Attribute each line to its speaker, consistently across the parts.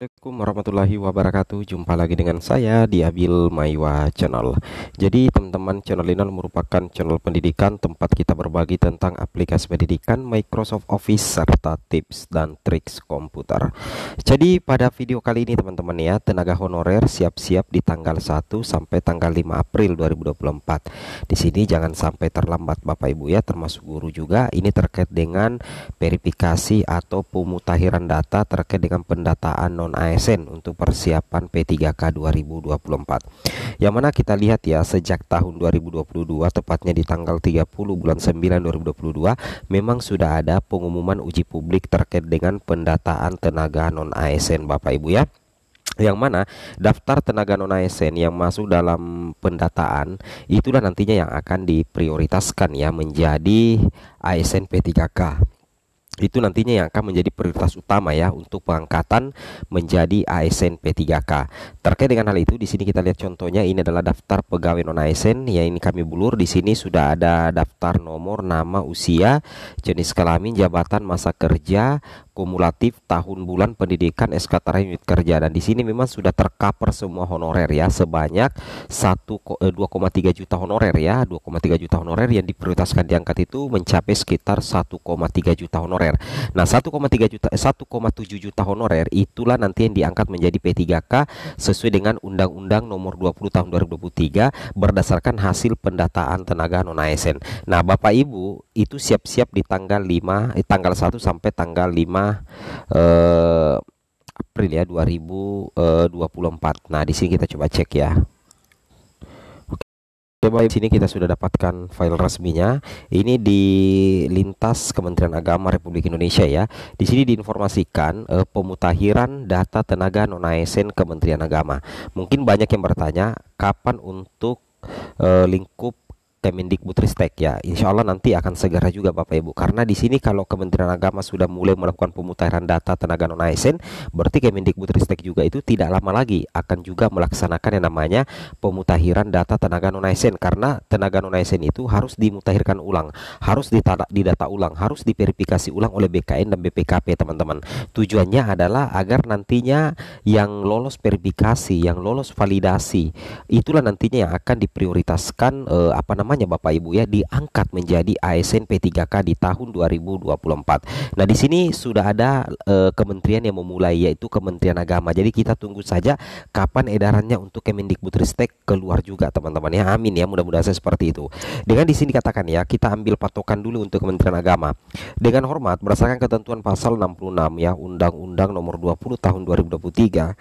Speaker 1: Assalamualaikum warahmatullahi wabarakatuh. Jumpa lagi dengan saya di Abil Maiwa Channel. Jadi teman-teman, channel ini merupakan channel pendidikan tempat kita berbagi tentang aplikasi pendidikan Microsoft Office serta tips dan triks komputer. Jadi pada video kali ini teman-teman ya, tenaga honorer siap-siap di tanggal 1 sampai tanggal 5 April 2024. Di sini jangan sampai terlambat Bapak Ibu ya, termasuk guru juga. Ini terkait dengan verifikasi atau pemutakhiran data terkait dengan pendataan non ASN untuk persiapan P3K 2024. Yang mana kita lihat ya, sejak tahun 2022 tepatnya di tanggal 30 bulan 9 2022 memang sudah ada pengumuman uji publik terkait dengan pendataan tenaga non ASN Bapak Ibu ya. Yang mana daftar tenaga non ASN yang masuk dalam pendataan itulah nantinya yang akan diprioritaskan ya menjadi ASN P3K. Itu nantinya yang akan menjadi prioritas utama ya untuk pengangkatan menjadi ASN P3K. Terkait dengan hal itu, di sini kita lihat contohnya, ini adalah daftar pegawai non ASN ya, ini kami bulur. Di sini sudah ada daftar nomor, nama, usia, jenis kelamin, jabatan, masa kerja, kumulatif, tahun bulan pendidikan, SK taraf unit kerja. Dan di sini memang sudah tercover semua honorer ya, sebanyak 2,3 juta honorer ya, 2,3 juta honorer yang diprioritaskan diangkat itu mencapai sekitar 1,3 juta honorer. Nah, 1,7 juta honorer itulah nanti yang diangkat menjadi P3K sesuai dengan Undang-Undang Nomor 20 Tahun 2023 berdasarkan hasil pendataan tenaga non ASN. Nah, Bapak Ibu itu siap-siap di tanggal 1 sampai tanggal 5 April ya 2024. Nah, di sini kita coba cek ya. Coba di sini kita sudah dapatkan file resminya. Ini di lintas Kementerian Agama Republik Indonesia ya. Di sini diinformasikan pemutakhiran data tenaga non ASN Kementerian Agama. Mungkin banyak yang bertanya kapan untuk lingkup Kemendikbudristek ya. Insya Allah nanti akan segera juga Bapak Ibu. Karena di sini kalau Kementerian Agama sudah mulai melakukan pemutakhiran data tenaga non ASN, berarti Kemendikbudristek juga itu tidak lama lagi akan juga melaksanakan yang namanya pemutakhiran data tenaga non ASN. Karena tenaga non ASN itu harus dimutakhirkan ulang, harus didata ulang, harus diverifikasi ulang oleh BKN dan BPKP teman-teman. Tujuannya adalah agar nantinya yang lolos verifikasi, yang lolos validasi, itulah nantinya yang akan diprioritaskan Bapak Ibu ya, diangkat menjadi ASN P3K di tahun 2024. Nah, di sini sudah ada kementerian yang memulai, yaitu Kementerian Agama. Jadi kita tunggu saja kapan edarannya untuk Kemendikbudristek keluar juga teman-teman ya. Amin ya, mudah-mudahan seperti itu. Dengan di sini katakan ya, kita ambil patokan dulu untuk Kementerian Agama. Dengan hormat berdasarkan ketentuan pasal 66 ya Undang-Undang Nomor 20 Tahun 2023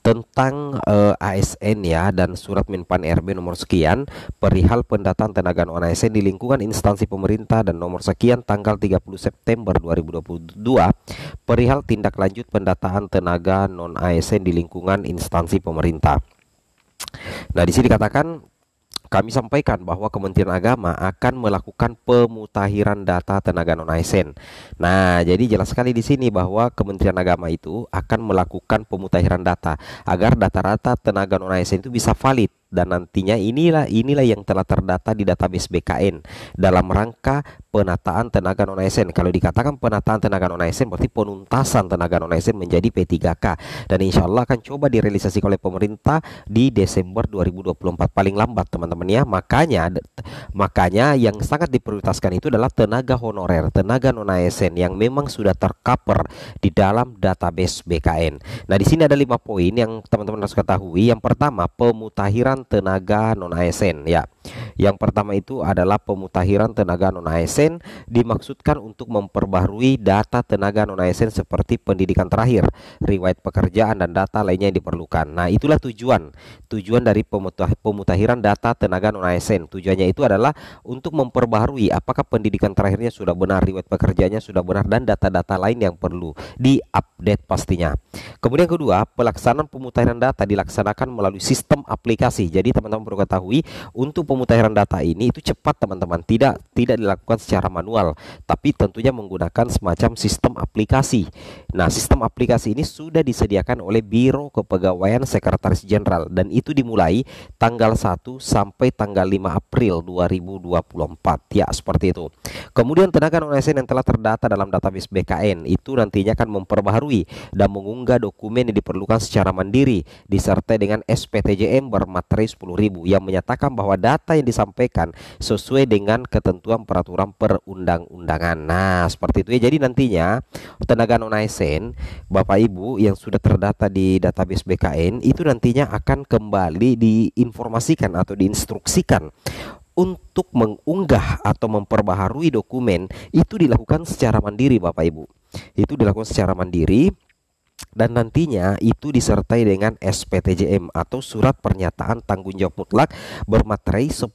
Speaker 1: tentang ASN ya, dan surat Menpan RB nomor sekian perihal pendataan tenaga non ASN di lingkungan instansi pemerintah dan nomor sekian tanggal 30 September 2022 perihal tindak lanjut pendataan tenaga non ASN di lingkungan instansi pemerintah. Nah, di sini dikatakan kami sampaikan bahwa Kementerian Agama akan melakukan pemutakhiran data tenaga non ASN. Nah, jadi jelas sekali di sini bahwa Kementerian Agama itu akan melakukan pemutakhiran data agar data-data tenaga non ASN itu bisa valid, dan nantinya inilah yang telah terdata di database BKN dalam rangka penataan tenaga non ASN. Kalau dikatakan penataan tenaga non ASN berarti penuntasan tenaga non ASN menjadi P3K, dan insya Allah akan coba direalisasikan oleh pemerintah di Desember 2024 paling lambat teman-teman ya. Makanya yang sangat diprioritaskan itu adalah tenaga honorer, tenaga non ASN yang memang sudah tercover di dalam database BKN. Nah, di sini ada 5 poin yang teman-teman harus ketahui. Yang pertama, pemutakhiran tenaga non ASN ya. Yang pertama itu adalah pemutakhiran tenaga non ASN dimaksudkan untuk memperbaharui data tenaga non ASN seperti pendidikan terakhir, riwayat pekerjaan, dan data lainnya yang diperlukan. Nah, itulah tujuan dari pemutakhiran data tenaga non ASN. Tujuannya itu adalah untuk memperbaharui apakah pendidikan terakhirnya sudah benar, riwayat pekerjaannya sudah benar, dan data-data lain yang perlu diupdate pastinya. Kemudian kedua, pelaksanaan pemutakhiran data dilaksanakan melalui sistem aplikasi. Jadi teman-teman perlu ketahui, untuk pemutahiran data ini itu cepat teman-teman, tidak dilakukan secara manual, tapi tentunya menggunakan semacam sistem aplikasi. Nah, sistem aplikasi ini sudah disediakan oleh Biro Kepegawaian Sekretaris Jenderal dan itu dimulai tanggal 1 sampai tanggal 5 April 2024 ya, seperti itu. Kemudian tenaga non-ASN yang telah terdata dalam database BKN itu nantinya akan memperbaharui dan mengunggah dokumen yang diperlukan secara mandiri disertai dengan SPTJM bermaterai 10.000 yang menyatakan bahwa data yang disampaikan sesuai dengan ketentuan peraturan perundang-undangan. Nah, seperti itu ya. Jadi nantinya tenaga non-ASN Bapak Ibu yang sudah terdata di database BKN itu nantinya akan kembali diinformasikan atau diinstruksikan untuk mengunggah atau memperbaharui dokumen itu dilakukan secara mandiri Bapak Ibu. Itu dilakukan secara mandiri dan nantinya itu disertai dengan SPTJM atau surat pernyataan tanggung jawab mutlak bermaterai 10.000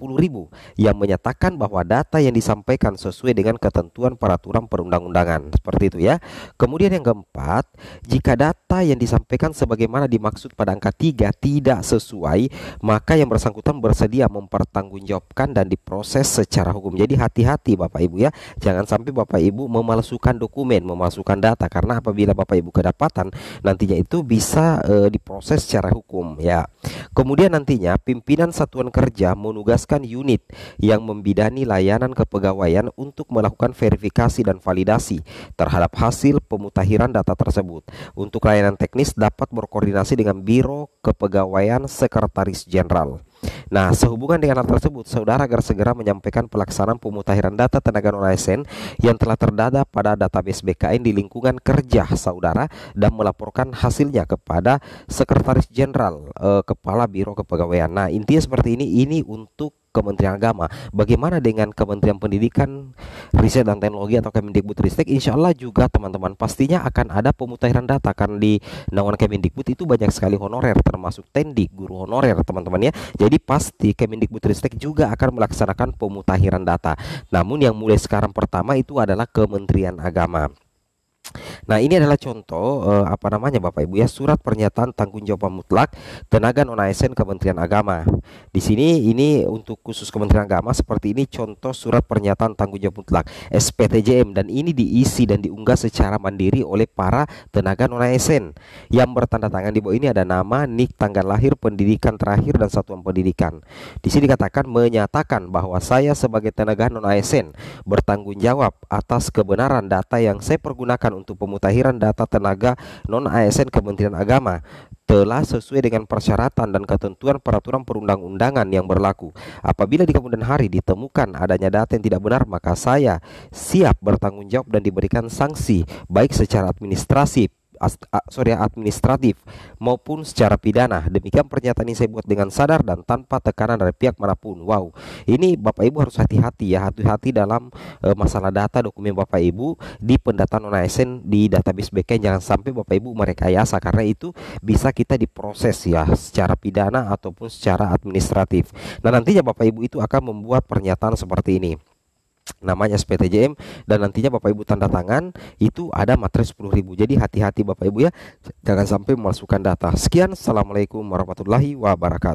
Speaker 1: yang menyatakan bahwa data yang disampaikan sesuai dengan ketentuan peraturan perundang-undangan, seperti itu ya. Kemudian yang keempat, jika data yang disampaikan sebagaimana dimaksud pada angka 3 tidak sesuai, maka yang bersangkutan bersedia mempertanggungjawabkan dan diproses secara hukum. Jadi hati-hati Bapak Ibu ya, jangan sampai Bapak Ibu memalsukan dokumen, memalsukan data, karena apabila Bapak Ibu kedapatan nantinya itu bisa diproses secara hukum ya. Kemudian nantinya pimpinan satuan kerja menugaskan unit yang membidani layanan kepegawaian untuk melakukan verifikasi dan validasi terhadap hasil pemutahiran data tersebut. Untuk layanan teknis dapat berkoordinasi dengan Biro Kepegawaian Sekretaris Jenderal. Nah, sehubungan dengan hal tersebut, saudara agar segera menyampaikan pelaksanaan pemutahiran data tenaga non-ASN yang telah terdata pada database BKN di lingkungan kerja saudara dan melaporkan hasilnya kepada Sekretaris Jenderal, Kepala Biro Kepegawaian. Nah, intinya seperti ini untuk Kementerian Agama. Bagaimana dengan Kementerian Pendidikan, Riset dan Teknologi atau Kemendikbudristek? Insya Allah juga teman-teman pastinya akan ada pemutahiran data, karena di naungan Kemendikbud itu banyak sekali honorer, termasuk tendik, guru honorer teman-teman ya. Jadi pasti Kemendikbudristek juga akan melaksanakan pemutahiran data. Namun yang mulai sekarang pertama itu adalah Kementerian Agama. Nah, ini adalah contoh Bapak Ibu ya, surat pernyataan tanggung jawab mutlak tenaga non-ASN Kementerian Agama. Di sini ini untuk khusus Kementerian Agama seperti ini contoh surat pernyataan tanggung jawab mutlak SPTJM, dan ini diisi dan diunggah secara mandiri oleh para tenaga non-ASN. Yang bertanda tangan di bawah ini ada nama, nik, tanggal lahir, pendidikan terakhir dan satuan pendidikan. Di sini dikatakan menyatakan bahwa saya sebagai tenaga non-ASN bertanggung jawab atas kebenaran data yang saya pergunakan untuk pemutahiran data tenaga non-ASN Kementerian Agama telah sesuai dengan persyaratan dan ketentuan peraturan perundang-undangan yang berlaku. Apabila di kemudian hari ditemukan adanya data yang tidak benar, maka saya siap bertanggung jawab dan diberikan sanksi baik secara administratif maupun secara pidana. Demikian pernyataan ini saya buat dengan sadar dan tanpa tekanan dari pihak manapun. Wow, ini Bapak Ibu harus hati-hati ya, hati-hati dalam masalah data dokumen Bapak Ibu di pendataan non-ASN di database BKN. Jangan sampai Bapak Ibu merekayasa, karena itu bisa kita diproses ya secara pidana ataupun secara administratif. Nah, nantinya Bapak Ibu itu akan membuat pernyataan seperti ini, namanya SPTJM, dan nantinya Bapak Ibu tanda tangan itu ada materai 10.000. Jadi hati-hati Bapak Ibu ya, jangan sampai memasukkan data. Sekian, assalamualaikum warahmatullahi wabarakatuh.